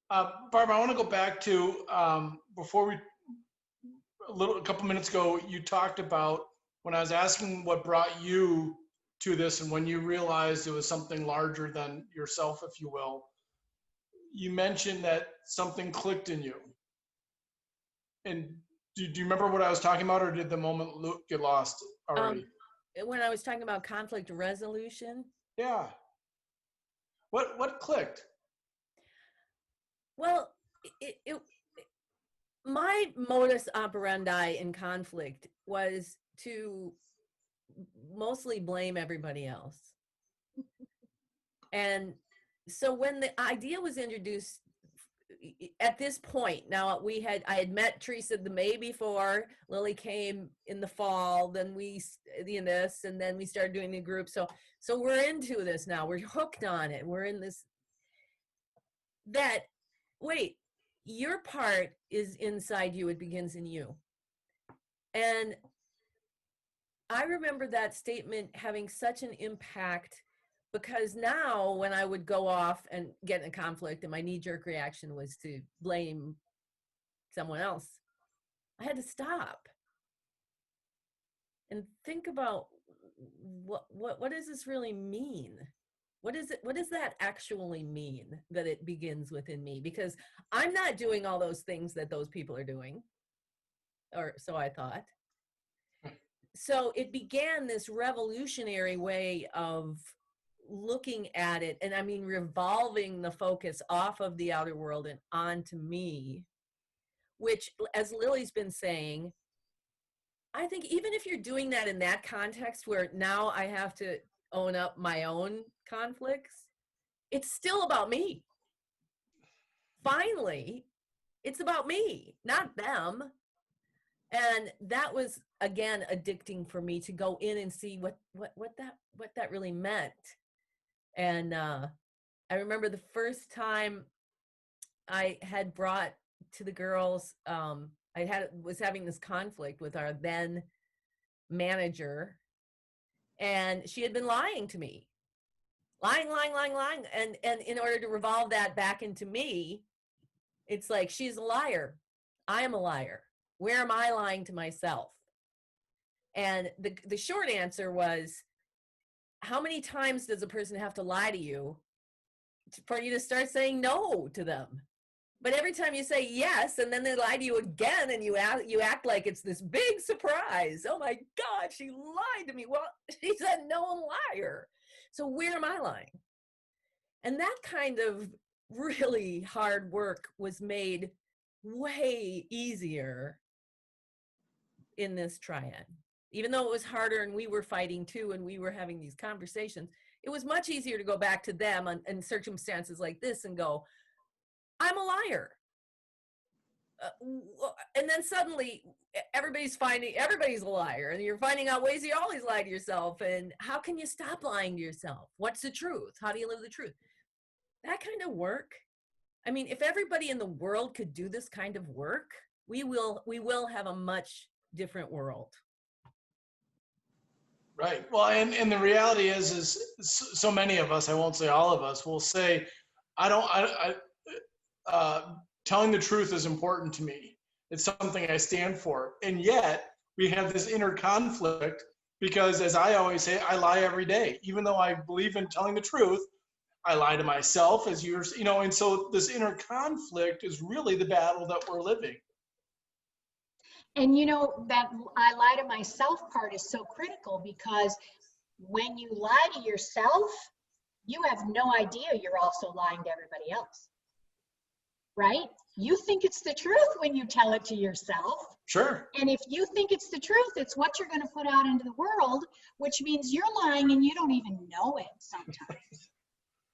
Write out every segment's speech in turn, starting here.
Barb, I want to go back to before we a couple minutes ago. You talked about when I was asking what brought you to this, and when you realized it was something larger than yourself, if you will. You mentioned that something clicked in you. And do you remember what I was talking about, or did the moment get lost already? When I was talking about conflict resolution. Yeah. What clicked? Well, my modus operandi in conflict was to mostly blame everybody else. And so when the idea was introduced at this point, now I had met Teresa the May before, Lily came in the fall, then we this, and then we started doing the group. So we're into this now. We're hooked on it. We're in this, that, wait, your part is inside you. It begins in you. And I remember that statement having such an impact, because now when I would go off and get in a conflict and my knee-jerk reaction was to blame someone else, I had to stop and think about what does this really mean? What does that actually mean, that it begins within me? Because I'm not doing all those things that those people are doing, or so I thought. So it began this revolutionary way of looking at it, and I mean revolving the focus off of the outer world and onto me, which, as Lily's been saying, I think even if you're doing that in that context where now I have to own up my own conflicts, it's still about me. Finally, it's about me, not them. And that was, again, addicting for me to go in and see what that really meant. And I remember the first time I had brought to the girls, was having this conflict with our then manager, and she had been lying to me, lying. And in order to revolve that back into me, it's like, she's a liar. I am a liar. Where am I lying to myself? And the short answer was, how many times does a person have to lie to you for you to start saying no to them? But every time you say yes, and then they lie to you again, and you act like it's this big surprise. Oh my God, she lied to me. Well, she's a known liar. So where am I lying? And that kind of really hard work was made way easier in this triad. Even though it was harder and we were fighting too, and we were having these conversations, it was much easier to go back to them in circumstances like this and go, I'm a liar. And then suddenly everybody's a liar, and you're finding out ways you always lie to yourself. And how can you stop lying to yourself? What's the truth? How do you live the truth? That kind of work. I mean, if everybody in the world could do this kind of work, we will have a much different world. Right. Well, and the reality is so many of us, I won't say all of us, will say, telling the truth is important to me. It's something I stand for. And yet we have this inner conflict because, as I always say, I lie every day. Even though I believe in telling the truth, I lie to myself, as and so this inner conflict is really the battle that we're living. And that I lie to myself part is so critical, because when you lie to yourself, you have no idea you're also lying to everybody else, right? You think it's the truth when you tell it to yourself. Sure. And if you think it's the truth, it's what you're going to put out into the world, which means you're lying and you don't even know it sometimes.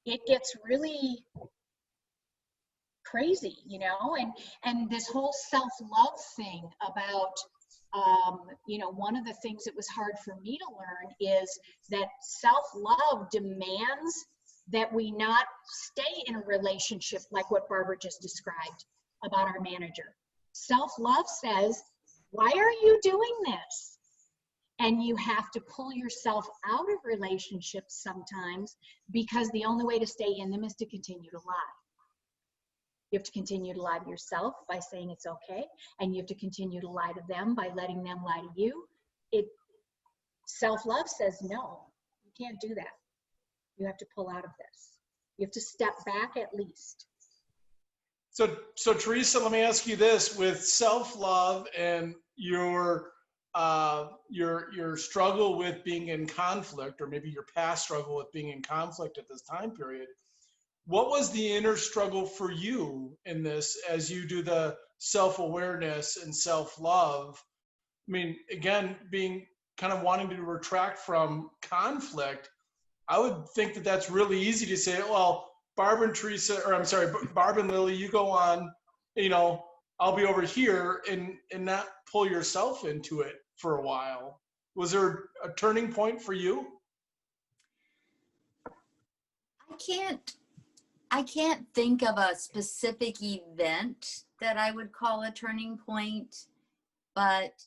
It gets really crazy, and this whole self-love thing about, one of the things that was hard for me to learn is that self-love demands that we not stay in a relationship like what Barbara just described about our manager. Self-love says, why are you doing this? And you have to pull yourself out of relationships sometimes, because the only way to stay in them is to continue to lie. You have to continue to lie to yourself by saying it's okay. And you have to continue to lie to them by letting them lie to you. Self-love says, no, you can't do that. You have to pull out of this. You have to step back at least. So Teresa, let me ask you this: with self-love and your struggle with being in conflict, or maybe your past struggle with being in conflict at this time period, what was the inner struggle for you in this as you do the self-awareness and self-love? I mean, again, being kind of wanting to retract from conflict, I would think that that's really easy to say, well, Barb and Teresa, or I'm sorry, Barb and Lily, you go on, I'll be over here, and not pull yourself into it for a while. Was there a turning point for you? I can't think of a specific event that I would call a turning point, but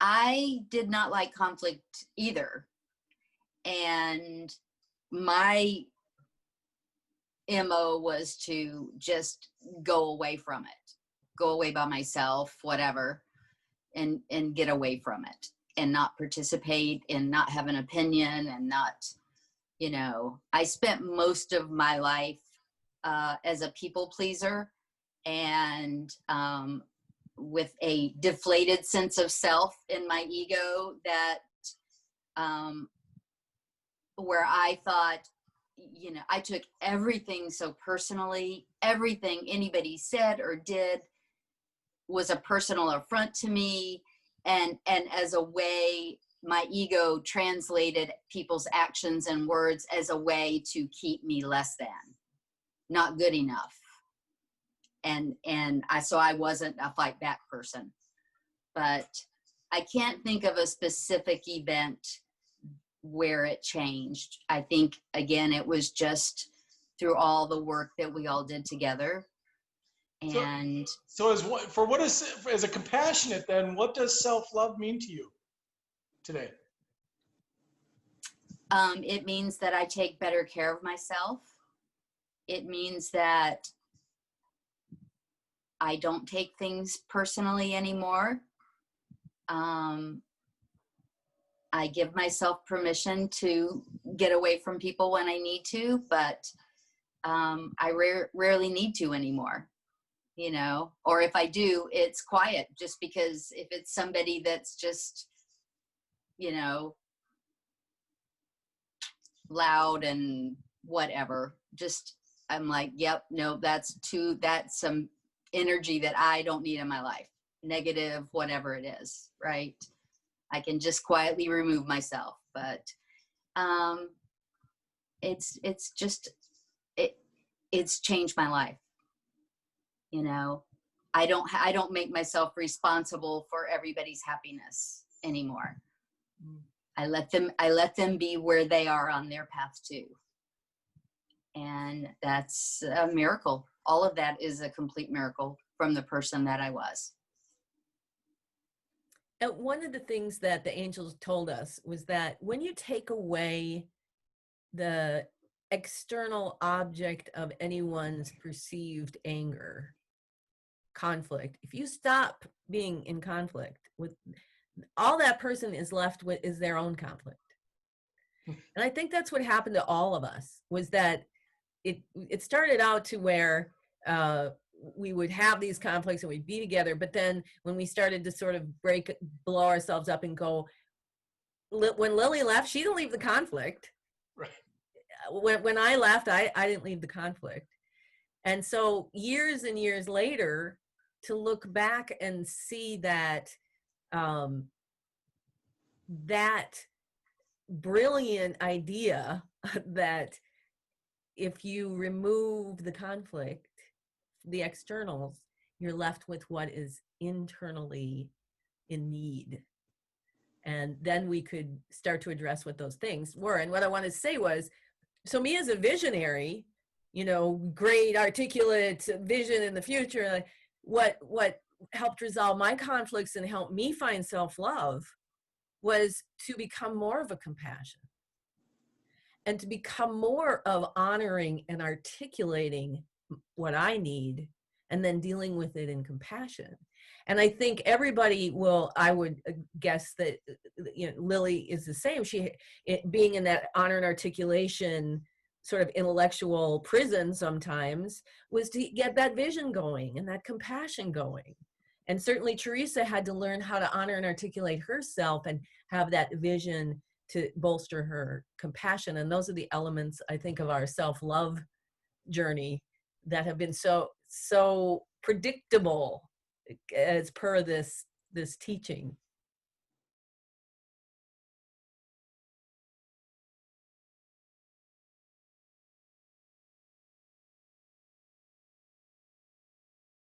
I did not like conflict either. And my MO was to just go away from it, go away by myself, whatever, and get away from it and not participate and not have an opinion and not, I spent most of my life as a people pleaser and with a deflated sense of self in my ego that where I thought, I took everything so personally. Everything anybody said or did was a personal affront to me. And as a way, my ego translated people's actions and words as a way to keep me less than, not good enough. So I wasn't a fight back person. But I can't think of a specific event where it changed. I think, again, it was just through all the work that we all did together. And so as a compassionate, then what does self-love mean to you today? It means that I take better care of myself. It means that I don't take things personally anymore. I give myself permission to get away from people when I need to, but I rarely need to anymore, or if I do, it's quiet, just because if it's somebody that's just, loud and whatever, just, I'm like, yep, no, that's some energy that I don't need in my life, negative, whatever it is, right? I can just quietly remove myself, but it's changed my life. I don't make myself responsible for everybody's happiness anymore. I let them be where they are on their path too. And that's a miracle. All of that is a complete miracle from the person that I was. And one of the things that the angels told us was that when you take away the external object of anyone's perceived anger, conflict, if you stop being in conflict with, all that person is left with is their own conflict. And I think that's what happened to all of us, was that it started out to where we would have these conflicts and we'd be together, but then when we started to sort of blow ourselves up and go, when Lily left, she didn't leave the conflict. Right. When I left, I didn't leave the conflict. And so years and years later, to look back and see that that brilliant idea that if you remove the conflict, the externals, you're left with what is internally in need. And then we could start to address what those things were. And what I wanted to say was, so me as a visionary, great articulate vision in the future, what helped resolve my conflicts and helped me find self-love was to become more of a compassion and to become more of honoring and articulating what I need, and then dealing with it in compassion. And I think everybody will, I would guess that, Lily is the same. Being in that honor and articulation sort of intellectual prison sometimes, was to get that vision going and that compassion going. And certainly Teresa had to learn how to honor and articulate herself and have that vision to bolster her compassion. And those are the elements, I think, of our self-love journey that have been so predictable as per this teaching.